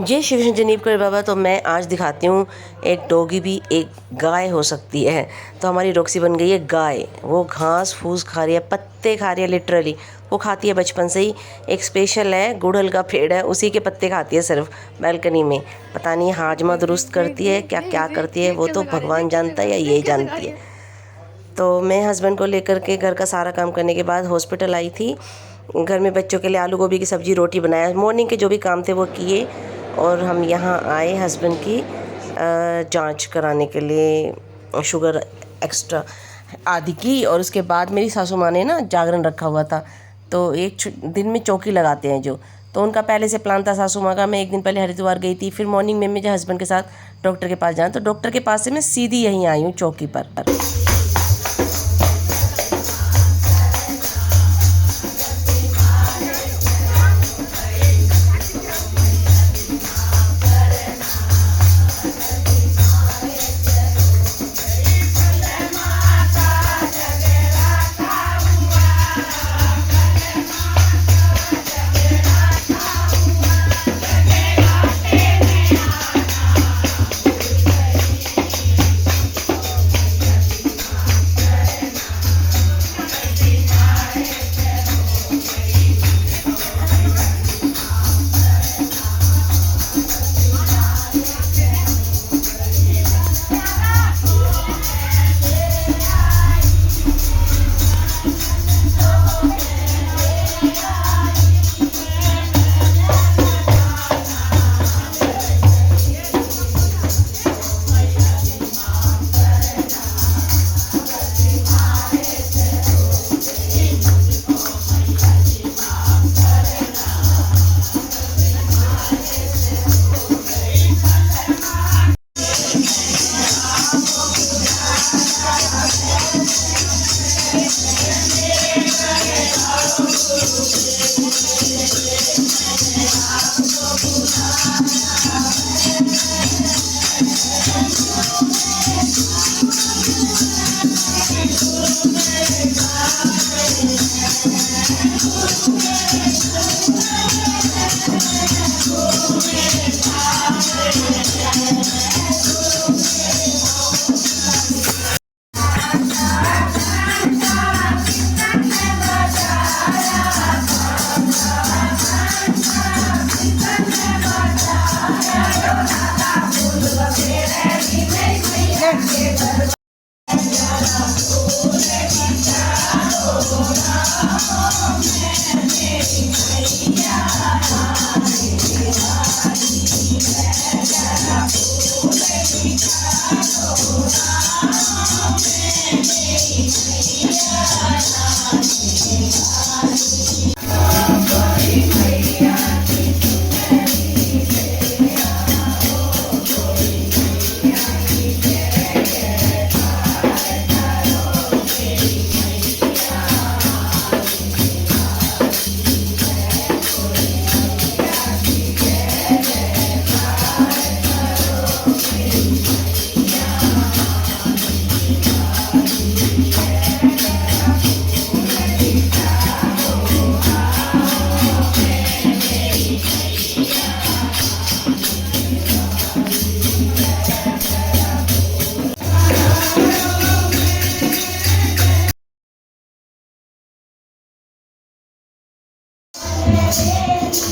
जय शिव जनीब बाबा। तो मैं आज दिखाती हूँ एक डॉगी भी एक गाय हो सकती है। तो हमारी रॉक्सी बन गई है गाय। वो घास फूस खा रही है, पत्ते खा रही है, लिटरली वो खाती है बचपन से ही। एक स्पेशल है, गुड़हल का पेड़ है, उसी के पत्ते खाती है सिर्फ बालकनी में। पता नहीं हाजमा दुरुस्त करती है क्या क्या करती है, वो तो भगवान जानता है या ये जानती है। तो मैं हस्बैंड को लेकर के घर का सारा काम करने के बाद हॉस्पिटल आई थी। घर में बच्चों के लिए आलू गोभी की सब्ज़ी रोटी बनाया, मॉर्निंग के जो भी काम थे वो किए। और हम यहाँ आए हस्बैंड की जांच कराने के लिए, शुगर एक्स्ट्रा आदि की। और उसके बाद मेरी सासू माँ ने ना जागरण रखा हुआ था, तो एक दिन में चौकी लगाते हैं जो, तो उनका पहले से प्लान था सासू माँ का। मैं एक दिन पहले हरिद्वार गई थी, फिर मॉर्निंग में मुझे हस्बैंड के साथ डॉक्टर के पास जाना, तो डॉक्टर के पास से मैं सीधी यहीं आई हूँ चौकी पर।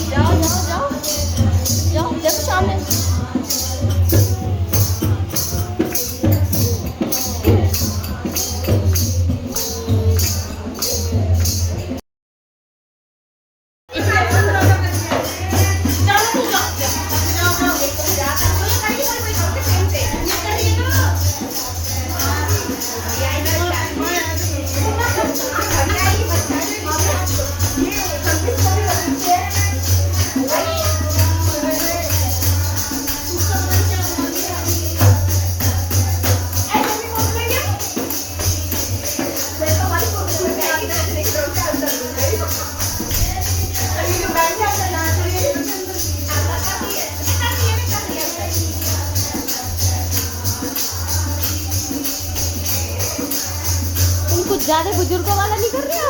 जाओ जाओ जाओ जाओ, देखो सामने। कुछ ज्यादा बुजुर्गों वाला नहीं कर रहे हो?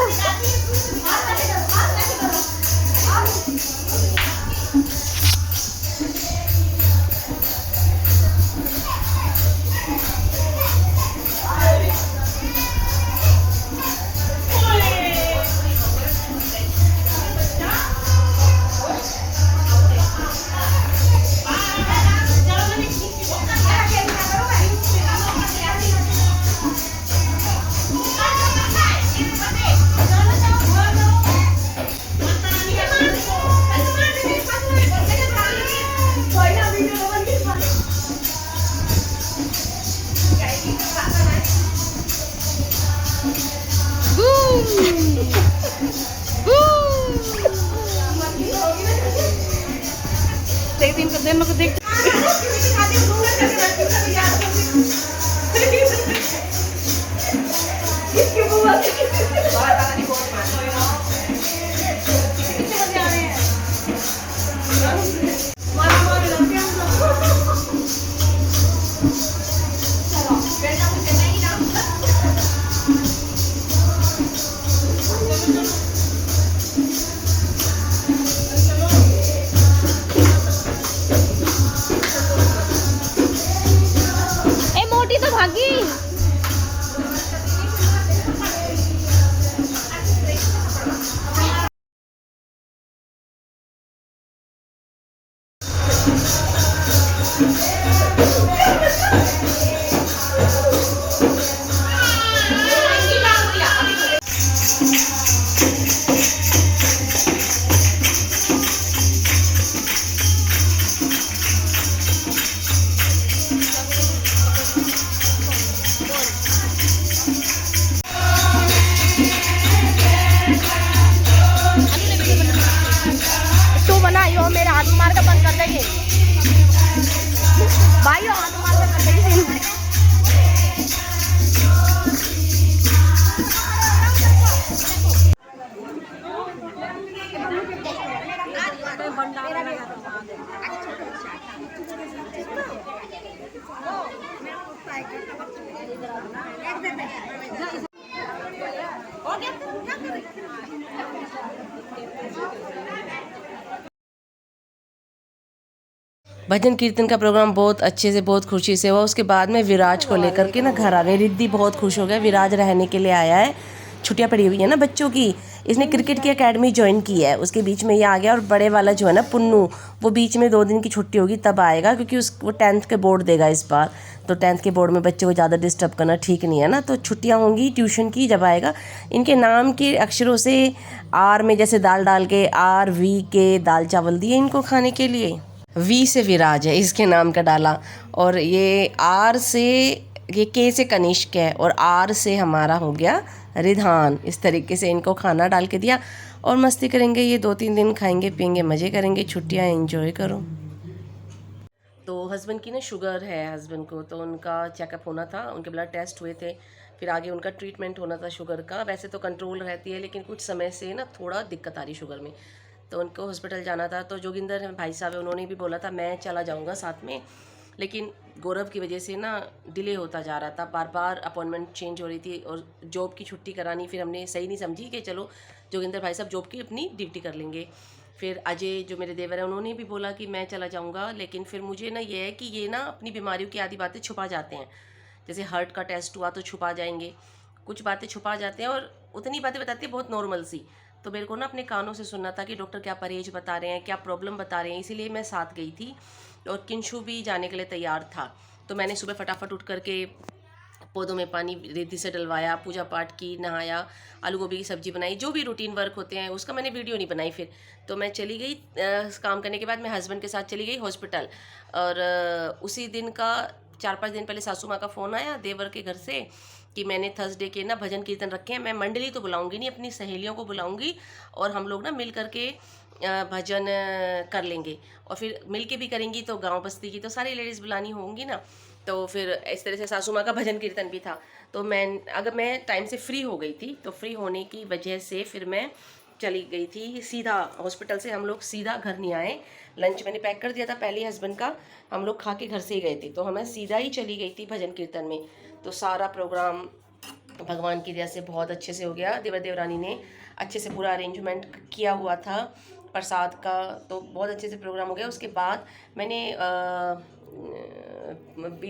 इनको दोनों को देख ए मोटी तो भागी। तू बनाइयो मेरे हाथ मार के बंद कर देगी भाई, हाथ मार के कर देगी। भजन कीर्तन का प्रोग्राम बहुत अच्छे से, बहुत खुशी से हुआ। उसके बाद में विराज को लेकर के ना घर आ गए। रिद्धि बहुत खुश हो गया, विराज रहने के लिए आया है। छुट्टियां पड़ी हुई है ना बच्चों की, इसने क्रिकेट की एकेडमी ज्वाइन की है, उसके बीच में ये आ गया। और बड़े वाला जो है ना पुन्नू, वो बीच में 2 दिन की छुट्टी होगी तब आएगा, क्योंकि वो 10th के बोर्ड देगा इस बार। तो 10th के बोर्ड में बच्चों को ज़्यादा डिस्टर्ब करना ठीक नहीं है ना, तो छुट्टियाँ होंगी ट्यूशन की जब आएगा। इनके नाम के अक्षरों से आर में जैसे दाल डाल के RVK दाल चावल दिए इनको खाने के लिए। V से विराज है इसके नाम का डाला, और ये R से, ये K से कनिष्क है, और R से हमारा हो गया रिधान। इस तरीके से इनको खाना डाल के दिया और मस्ती करेंगे ये 2-3 दिन, खाएंगे पियेंगे मज़े करेंगे, छुट्टियाँ एंजॉय करो। तो हस्बैंड की ना शुगर है हस्बैंड को, तो उनका चेकअप होना था, उनके ब्लड टेस्ट हुए थे, फिर आगे उनका ट्रीटमेंट होना था शुगर का। वैसे तो कंट्रोल रहती है, लेकिन कुछ समय से ना थोड़ा दिक्कत आ रही शुगर में, तो उनको हॉस्पिटल जाना था। तो जोगिंदर भाई साहब है, उन्होंने भी बोला था मैं चला जाऊँगा साथ में, लेकिन गौरव की वजह से ना डिले होता जा रहा था, बार बार अपॉइंटमेंट चेंज हो रही थी, और जॉब की छुट्टी करानी फिर हमने सही नहीं समझी कि चलो जोगिंदर भाई साहब जॉब की अपनी ड्यूटी कर लेंगे। फिर अजय जो मेरे देवर हैं उन्होंने भी बोला कि मैं चला जाऊंगा, लेकिन फिर मुझे ना ये है कि ये ना अपनी बीमारियों की आधी बातें छुपा जाते हैं। जैसे हार्ट का टेस्ट हुआ तो छुपा जाएंगे, कुछ बातें छुपा जाते हैं, और उतनी बातें बताते हैं बहुत नॉर्मल सी। तो मेरे को ना अपने कानों से सुनना था कि डॉक्टर क्या परहेज बता रहे हैं, क्या प्रॉब्लम बता रहे हैं, इसीलिए मैं साथ गई थी। और किंशु भी जाने के लिए तैयार था, तो मैंने सुबह फटाफट उठ करके पौधों में पानी रिद्धि से डलवाया, पूजा पाठ की, नहाया, आलू गोभी की सब्ज़ी बनाई, जो भी रूटीन वर्क होते हैं उसका मैंने वीडियो नहीं बनाई। फिर तो मैं चली गई काम करने के बाद मैं हस्बैंड के साथ चली गई हॉस्पिटल। और उसी दिन का 4-5 दिन पहले सासू माँ का फ़ोन आया देवर के घर से कि मैंने थर्सडे के ना भजन कीर्तन रखे हैं। मैं मंडली तो बुलाऊंगी नहीं, अपनी सहेलियों को बुलाऊंगी, और हम लोग ना मिल करके भजन कर लेंगे, और फिर मिल के भी करेंगी, तो गांव बस्ती की तो सारी लेडीज़ बुलानी होंगी ना। तो फिर इस तरह से सासू माँ का भजन कीर्तन भी था। तो मैं टाइम से फ्री हो गई थी, तो फ्री होने की वजह से फिर मैं चली गई थी सीधा हॉस्पिटल से। हम लोग सीधा घर नहीं आए, लंच मैंने पैक कर दिया था पहले हस्बैंड का, हम लोग खा के घर से ही गए थे, तो हमें सीधा ही चली गई थी भजन कीर्तन में। तो सारा प्रोग्राम भगवान की दया से बहुत अच्छे से हो गया। देवर देवरानी ने अच्छे से पूरा अरेंजमेंट किया हुआ था प्रसाद का, तो बहुत अच्छे से प्रोग्राम हो गया। उसके बाद मैंने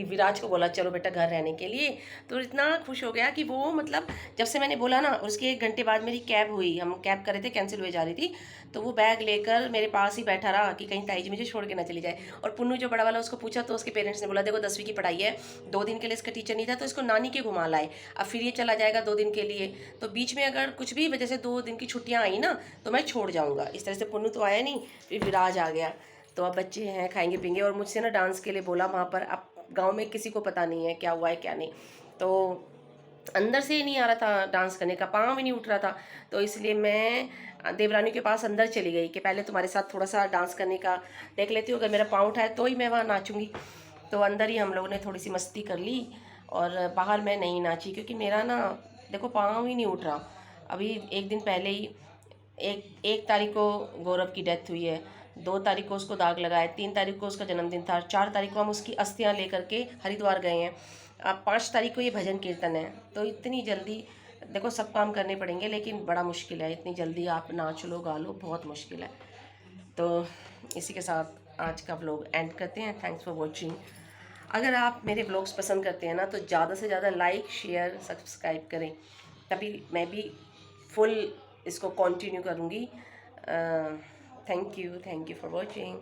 विराज को बोला चलो बेटा घर रहने के लिए, तो इतना खुश हो गया कि वो मतलब जब से मैंने बोला ना, उसके 1 घंटे बाद मेरी कैब हुई, हम कैब कर रहे थे, कैंसिल हुए जा रही थी, तो वो बैग लेकर मेरे पास ही बैठा रहा कि कहीं ताई जी मुझे छोड़ के ना चली जाए। और पुन्नू जो बड़ा वाला, उसको पूछा तो उसके पेरेंट्स ने बोला देखो 10वीं की पढ़ाई है, 2 दिन के लिए इसका टीचर नहीं था, तो इसको नानी के घुमा लाए, अब फिर ये चला जाएगा 2 दिन के लिए, तो बीच में अगर कुछ भी वजह से 2 दिन की छुट्टियाँ आई ना तो मैं छोड़ जाऊँगा। इस तरह से पुन्नू तो आया नहीं, फिर विराज आ गया। तो अब बच्चे हैं, खाएंगे पीएंगे। और मुझसे ना डांस के लिए बोला वहाँ पर, अब गांव में किसी को पता नहीं है क्या हुआ है क्या नहीं, तो अंदर से ही नहीं आ रहा था डांस करने का, पाँव भी नहीं उठ रहा था, तो इसलिए मैं देवरानी के पास अंदर चली गई कि पहले तुम्हारे साथ थोड़ा सा डांस करने का देख लेती हूँ, अगर मेरा पाँव उठाए तो ही मैं वहाँ नाचूंगी। तो अंदर ही हम लोगों ने थोड़ी सी मस्ती कर ली और बाहर मैं नहीं नाची, क्योंकि मेरा ना देखो पाँव ही नहीं उठ रहा। अभी एक दिन पहले ही एक तारीख को गौरव की डेथ हुई है, 2 तारीख को उसको दाग लगा है, 3 तारीख को उसका जन्मदिन था, 4 तारीख को हम उसकी अस्थियाँ लेकर के हरिद्वार गए हैं, अब 5 तारीख को ये भजन कीर्तन है। तो इतनी जल्दी देखो सब काम करने पड़ेंगे, लेकिन बड़ा मुश्किल है, इतनी जल्दी आप नाच लो गा लो, बहुत मुश्किल है। तो इसी के साथ आज का व्लॉग एंड करते हैं। Thanks for watching. अगर आप मेरे व्लॉग्स पसंद करते हैं ना, तो ज़्यादा से ज़्यादा लाइक शेयर सब्सक्राइब करें, तभी मैं भी फुल इसको कंटिन्यू करूँगी। Thank you for watching.